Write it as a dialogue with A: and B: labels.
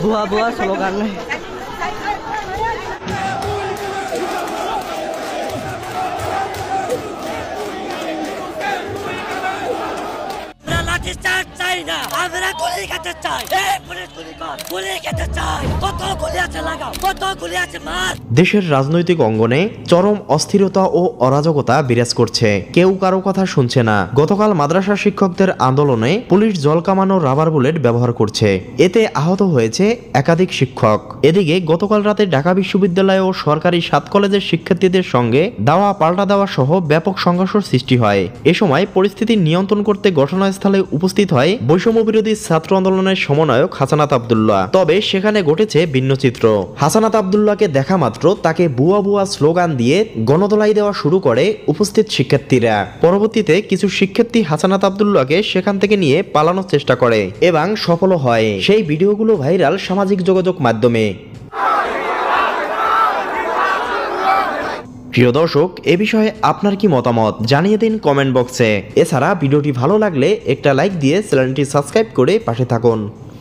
A: বুয়া বুয়া স্লোগান
B: দেশের রাজনৈতিক অঙ্গনে চরম অস্থিরতা ও অরাজকতা বিরাজ করছে, কেউ কারো কথা শুনছে না। গতকাল মাদ্রাসা শিক্ষকদের আন্দোলনে পুলিশ জল কামানো রাবার বুলেট ব্যবহার করছে, এতে আহত হয়েছে একাধিক শিক্ষক। এদিকে গতকাল রাতে ঢাকা বিশ্ববিদ্যালয় ও সরকারি 7 কলেজের শিক্ষার্থীদের সঙ্গে দাওয়া পাল্টা দেওয়া সহ ব্যাপক সংঘর্ষ সৃষ্টি হয়। এ সময় পরিস্থিতি নিয়ন্ত্রণ করতে ঘটনাস্থলে উপস্থিত হয় বৈষম্য বিরোধী ছাত্র আন্দোলনের সমন্বয়ক হাসানাত আব্দুল্লাহ। তবে সেখানে ঘটেছে ভিন্ন চিত্র। হাসানাত আব্দুল্লাহকে দেখা মাত্র তাকে বুয়া বুয়া স্লোগান দিয়ে গণদোলাই দেওয়া শুরু করে উপস্থিত শিক্ষার্থীরা। পরবর্তীতে কিছু শিক্ষার্থী হাসানাত আব্দুল্লাহকে সেখান থেকে নিয়ে পালানোর চেষ্টা করে এবং সফল হয়। সেই ভিডিওগুলো ভাইরাল সামাজিক যোগাযোগ মাধ্যমে। প্রিয় দর্শক, এ বিষয়ে আপনার কি মতামত জানিয়ে দিন কমেন্ট বক্সে। এছাড়া ভিডিওটি ভালো লাগলে একটা লাইক দিয়ে চ্যানেলটি সাবস্ক্রাইব করে পাশে থাকুন।